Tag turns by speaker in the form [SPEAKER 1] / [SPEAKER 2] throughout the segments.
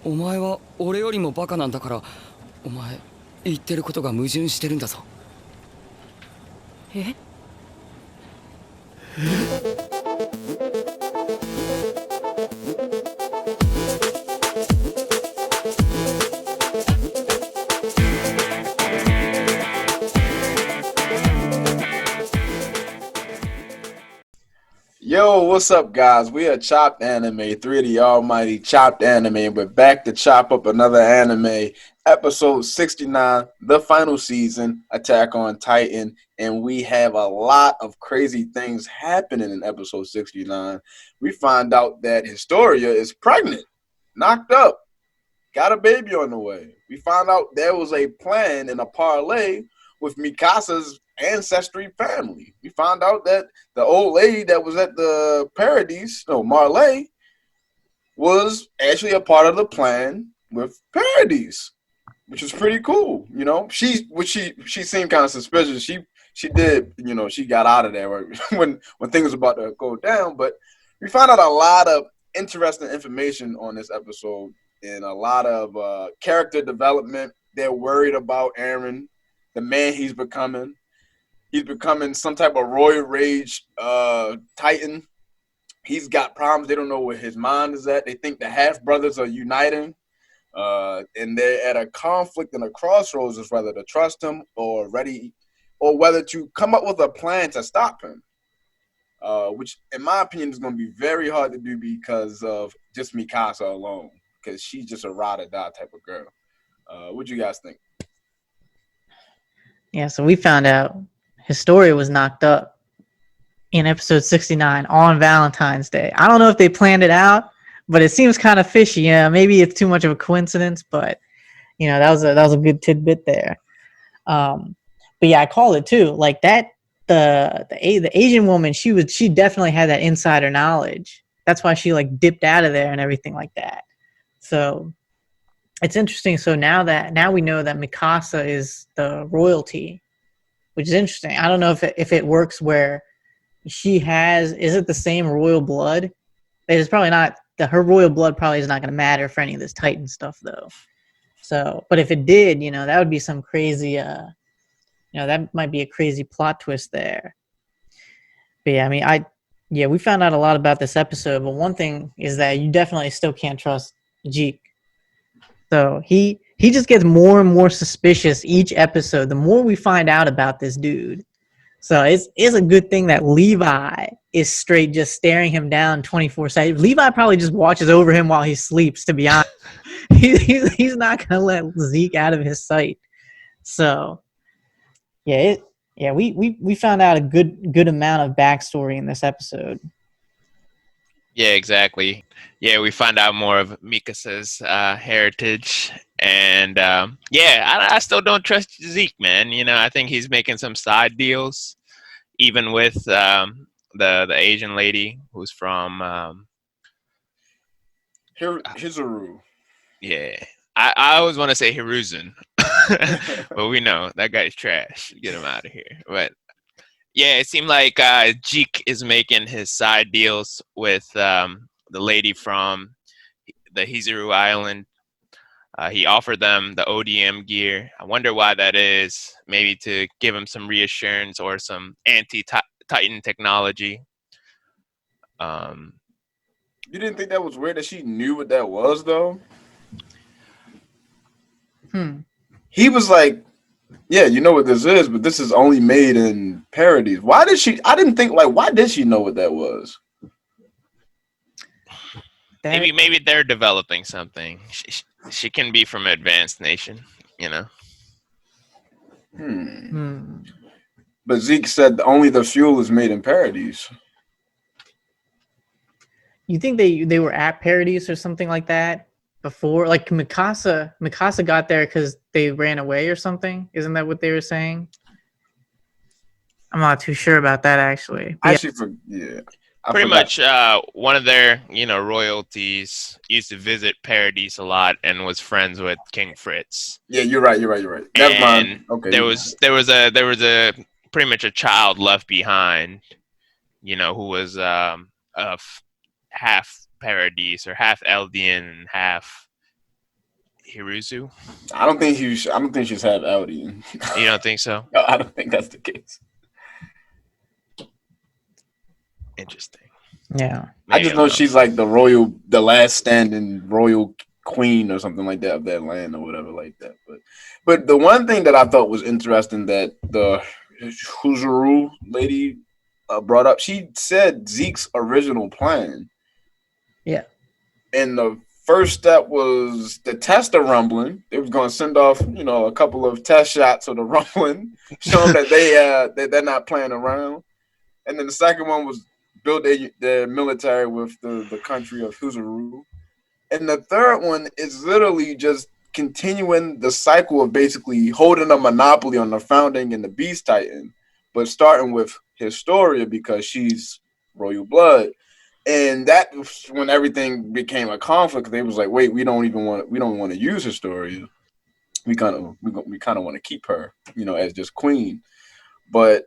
[SPEAKER 1] お前は俺よりもバカなんだから、お前言ってることが矛盾してるんだぞ。
[SPEAKER 2] え？
[SPEAKER 3] Yo, what's up, guys? We are Chopped Anime, three of the almighty Chopped Anime, and we're back to chop up another anime, episode 69, the final season, Attack on Titan, and we have a lot of crazy things happening in episode 69. We find out that Historia is pregnant, knocked up, got a baby on the way. We found out there was a plan and a parlay with Mikasa's ancestry family. We found out that the old lady that was at the Paradise, Marley, was actually a part of the plan with Paradise, which was pretty cool. You know, she seemed kind of suspicious. She did, she got out of there when things were about to go down. But we found out a lot of interesting information on this episode and a lot of character development. They're worried about Aaron, the man he's becoming. He's becoming some type of roid rage Titan. He's got problems. They don't know where his mind is at. They think the half-brothers are uniting. And they're at a conflict and a crossroads as whether to trust him or whether to come up with a plan to stop him. Which, in my opinion, is going to be very hard to do because of just Mikasa alone. Because she's just a ride or die type of girl. What do you guys think?
[SPEAKER 2] Yeah, so we found out Historia was knocked up in episode 69 on Valentine's Day. I don't know if they planned it out, but it seems kind of fishy. Yeah, maybe it's too much of a coincidence, but that was a good tidbit there. But yeah, I called it too. Like that, the Asian woman, she definitely had that insider knowledge. That's why she like dipped out of there and everything like that. So it's interesting. So now we know that Mikasa is the royalty, which is interesting. I don't know if it works where is it the same royal blood? It's probably not. Her royal blood probably is not going to matter for any of this Titan stuff though. So, but if it did, that would be some crazy, that might be a crazy plot twist there. But yeah, I mean, we found out a lot about this episode, but one thing is that you definitely still can't trust Zeke. So he just gets more and more suspicious each episode. The more we find out about this dude. So it's a good thing that Levi is straight just staring him down 24/7. Levi probably just watches over him while he sleeps, to be honest. He's not going to let Zeke out of his sight. So, we found out a good amount of backstory in this episode.
[SPEAKER 4] Yeah, exactly. Yeah, we find out more of Mikasa's heritage, and I still don't trust Zeke, man. I think he's making some side deals, even with the Asian lady who's from
[SPEAKER 3] Hizuru.
[SPEAKER 4] Yeah, I always want to say Hiruzun, but we know that guy's trash. Get him out of here. But yeah, it seemed like Zeke is making his side deals with the lady from the Hizuru Island. He offered them the ODM gear. I wonder why that is. Maybe to give him some reassurance or some anti-Titan technology.
[SPEAKER 3] You didn't think that was weird that she knew what that was, though? He was like, yeah, you know what this is, but this is only made in Paradise. Why did she? I didn't think, why did she know what that was?
[SPEAKER 4] Maybe they're developing something. She can be from an advanced nation,
[SPEAKER 3] But Zeke said only the fuel is made in Paradise.
[SPEAKER 2] You think they were at Paradise or something like that before? Like Mikasa got there because they ran away or something? Isn't that what they were saying? I'm not too sure about that actually.
[SPEAKER 4] Pretty much one of their royalties used to visit Paradise a lot and was friends with King Fritz.
[SPEAKER 3] Yeah, you're right. That's mine. Okay.
[SPEAKER 4] There was a pretty much a child left behind, who was half Paradise, or half Eldian and half Hiruzu.
[SPEAKER 3] I don't think she's half Eldian.
[SPEAKER 4] You don't think so?
[SPEAKER 3] No, I don't think that's the case.
[SPEAKER 4] Interesting.
[SPEAKER 2] Yeah.
[SPEAKER 3] I just know she's like the last standing royal queen or something like that of that land or whatever like that. But the one thing that I thought was interesting that the Huzuru lady brought up, she said Zeke's original plan.
[SPEAKER 2] Yeah.
[SPEAKER 3] And the first step was the test of rumbling. They was going to send off, a couple of test shots of the rumbling, show them that they're not playing around. And then the second one was build their military with the country of Huzuru. And the third one is literally just continuing the cycle of basically holding a monopoly on the Founding and the Beast Titan, but starting with Historia because she's royal blood. And that was when everything became a conflict. They was like, wait, we don't want to use Historia. We kind of want to keep her, as just queen. But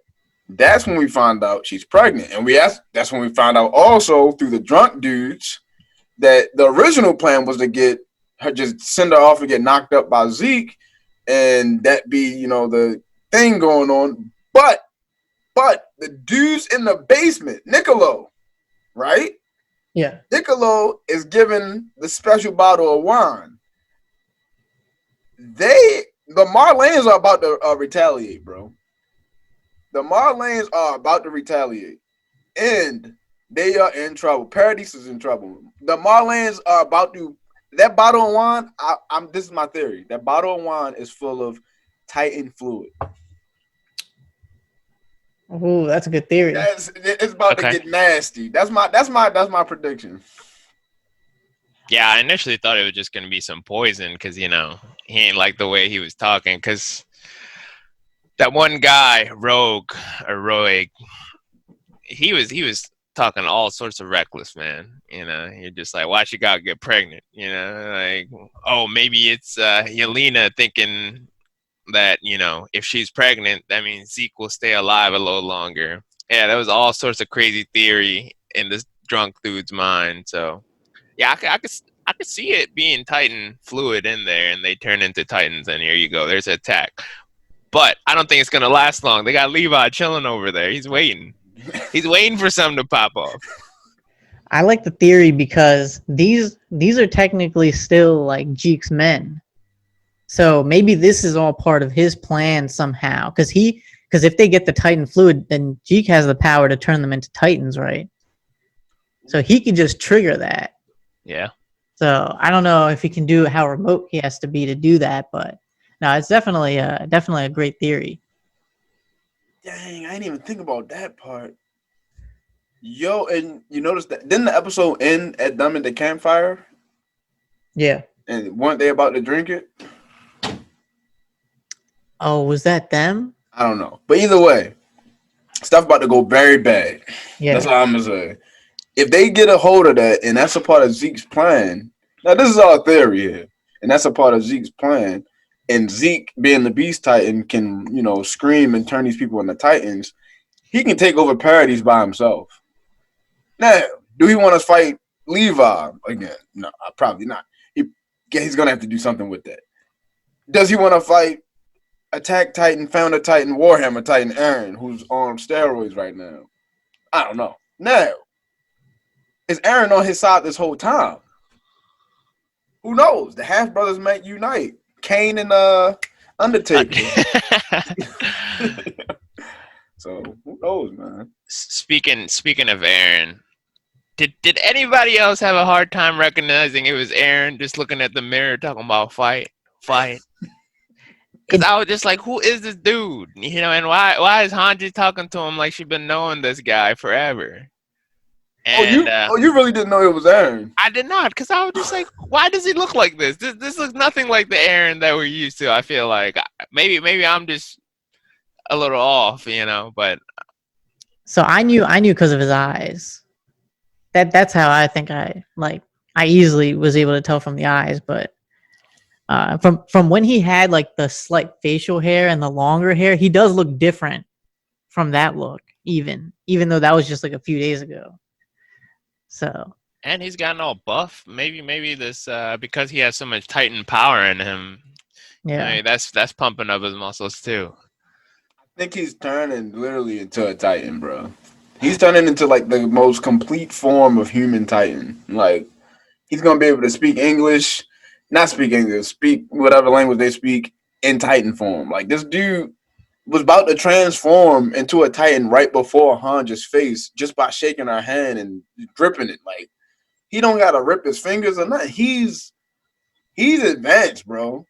[SPEAKER 3] that's when we found out she's pregnant. And that's when we found out also through the drunk dudes that the original plan was to get her, just send her off and get knocked up by Zeke, and that be, the thing going on. But the dudes in the basement, Niccolo, right?
[SPEAKER 2] Yeah.
[SPEAKER 3] Niccolo is given the special bottle of wine. The Marlanes are about to retaliate, bro. The Marlanes are about to retaliate, and they are in trouble. Paradise is in trouble. The Marlanes are about to. That bottle of wine. This is my theory. That bottle of wine is full of Titan fluid.
[SPEAKER 2] Ooh, that's a good theory.
[SPEAKER 3] It's about to get nasty. That's my prediction.
[SPEAKER 4] Yeah, I initially thought it was just gonna be some poison because he ain't like the way he was talking. Because that one guy, Rogue, he was talking all sorts of reckless, man. You're just like, why she gotta get pregnant? Like, oh, maybe it's Yelena thinking that if she's pregnant, that means Zeke will stay alive a little longer. Yeah, there was all sorts of crazy theory in this drunk dude's mind. So yeah, I could see it being Titan fluid in there, and they turn into Titans, and here you go. There's an attack. But I don't think it's gonna last long. They got Levi chilling over there. He's waiting. He's waiting for something to pop off.
[SPEAKER 2] I like the theory because these are technically still like Zeke's men. So maybe this is all part of his plan somehow. Because if they get the Titan fluid, then Zeke has the power to turn them into Titans, right? So he can just trigger that.
[SPEAKER 4] Yeah.
[SPEAKER 2] So I don't know if he can do how remote he has to be to do that, but no, it's definitely a great theory.
[SPEAKER 3] Dang, I didn't even think about that part. Yo, and you notice that didn't the episode end at them at the campfire?
[SPEAKER 2] Yeah.
[SPEAKER 3] And weren't they about to drink it?
[SPEAKER 2] Oh, was that them?
[SPEAKER 3] I don't know. But either way, stuff about to go very bad.
[SPEAKER 2] Yeah.
[SPEAKER 3] That's all I'm gonna say. If they get a hold of that, and that's a part of Zeke's plan. Now, this is our theory here, and that's a part of Zeke's plan. And Zeke, being the Beast Titan, can scream and turn these people into Titans. He can take over Paradise by himself. Now, do he want to fight Levi again? No, probably not. He's gonna have to do something with that. Does he want to fight Attack Titan, Founder Titan, Warhammer Titan, Aaron, who's on steroids right now? I don't know. Now, is Aaron on his side this whole time? Who knows? The half brothers might unite. Kane and Undertaker. So who knows, man?
[SPEAKER 4] Speaking of Aaron, did anybody else have a hard time recognizing it was Aaron? Just looking at the mirror, talking about fight. Because I was just like, who is this dude? And why is Hanji talking to him like she's been knowing this guy forever? And,
[SPEAKER 3] you really didn't know it was Aaron?
[SPEAKER 4] I did not, because I was just like, why does he look like this? This looks nothing like the Aaron that we're used to. I feel like maybe I'm just a little off, but.
[SPEAKER 2] So I knew because of his eyes. That's how I think I easily was able to tell from the eyes, but from when he had like the slight facial hair and the longer hair, he does look different from that look, even though that was just like a few days ago. So
[SPEAKER 4] And he's gotten all buff. Maybe this because he has so much Titan power in him.
[SPEAKER 2] Yeah.
[SPEAKER 4] I mean, that's pumping up his muscles too.
[SPEAKER 3] I think he's turning literally into a Titan, bro. He's turning into like the most complete form of human Titan. Like he's gonna be able to speak English, not speak English, speak whatever language they speak in Titan form. Like this dude was about to transform into a Titan right before Hanja's face just by shaking her hand and dripping it. Like he don't gotta rip his fingers or nothing. He's advanced, bro.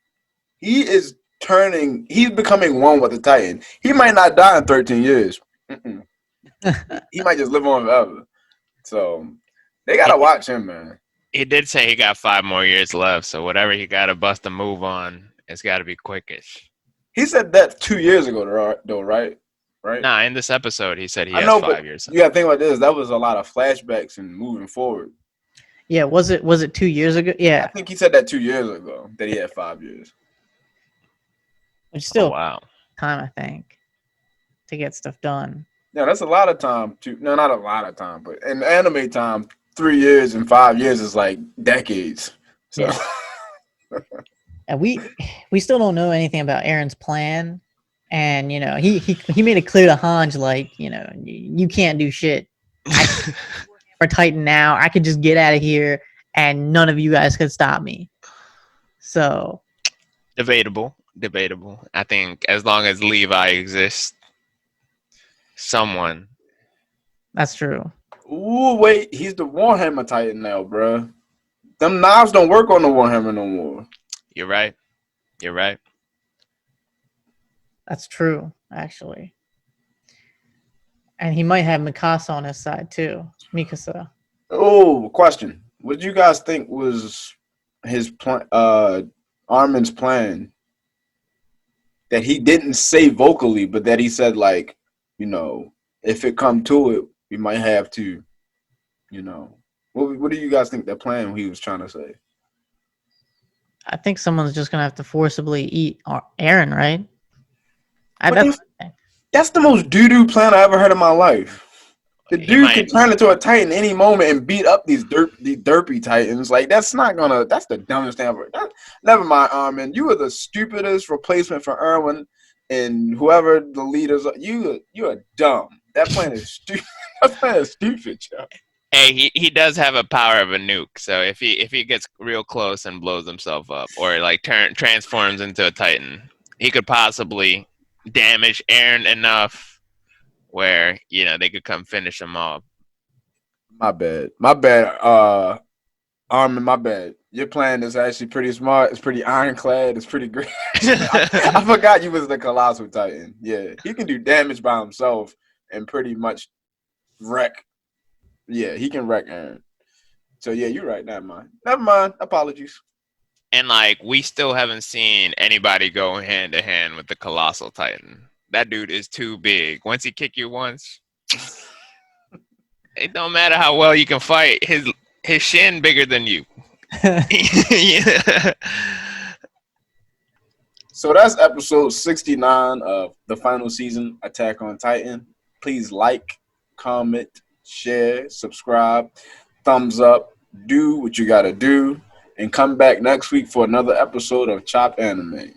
[SPEAKER 3] He's becoming one with the Titan. He might not die in 13 years. He might just live on forever. So they gotta watch him, man.
[SPEAKER 4] He did say he got 5 more years left, so whatever he got to bust a move on, it's got to be quickish.
[SPEAKER 3] He said that 2 years ago, though, right? Right?
[SPEAKER 4] Nah, in this episode, he said he has
[SPEAKER 3] I know,
[SPEAKER 4] 5 years.
[SPEAKER 3] You gotta think about this. That was a lot of flashbacks and moving forward.
[SPEAKER 2] Yeah, was it 2 years ago? Yeah,
[SPEAKER 3] I think he said that 2 years ago that he had 5 years.
[SPEAKER 2] which is still
[SPEAKER 4] wow.
[SPEAKER 2] time, I think, to get stuff done.
[SPEAKER 3] Yeah, that's a lot of time. No, not a lot of time, but in anime time, 3 years and 5 years is like decades. So
[SPEAKER 2] Yeah. And we still don't know anything about Aaron's plan, and you know he made it clear to Hanj, like, you know, you can't do shit. For Titan now, I could just get out of here, and none of you guys could stop me. So
[SPEAKER 4] Debatable. I think as long as Levi exists, someone.
[SPEAKER 2] that's true.
[SPEAKER 3] ooh, wait, he's the Warhammer Titan now, bro. Them knives don't work on the Warhammer no more.
[SPEAKER 4] You're right.
[SPEAKER 2] That's true, actually. And he might have Mikasa on his side too. Mikasa.
[SPEAKER 3] Oh, question. What do you guys think was his plan, Armin's plan that he didn't say vocally, but that he said, like, you know, if it come to it, we might have to, you know. What do you guys think that plan he was trying to say?
[SPEAKER 2] I think someone's just gonna have to forcibly eat Aaron, right?
[SPEAKER 3] But that's the most doo-doo plan I ever heard in my life. The dude can turn into a Titan any moment and beat up these derpy Titans. Like, that's the dumbest thing ever. Never mind, Armin. You are the stupidest replacement for Erwin and whoever the leaders are. You are dumb. That plan is stupid. That plan is stupid, yo.
[SPEAKER 4] Hey, he does have a power of a nuke, so if he gets real close and blows himself up, or like transforms into a Titan, he could possibly damage Aaron enough where, you know, they could come finish him off.
[SPEAKER 3] My bad. Armin, my bad. Your plan is actually pretty smart. It's pretty ironclad. It's pretty great. I forgot you was the Colossal Titan. Yeah, he can do damage by himself and pretty much wreck. Yeah, he can wreck Aaron. So yeah, you're right. Never mind. Apologies.
[SPEAKER 4] And like, we still haven't seen anybody go hand to hand with the Colossal Titan. That dude is too big. Once he kick you once, it don't matter how well you can fight. His shin bigger than you. Yeah.
[SPEAKER 3] So that's episode 69 of the final season, Attack on Titan. Please like, comment, share, subscribe, thumbs up, do what you gotta do, and come back next week for another episode of Chop Anime.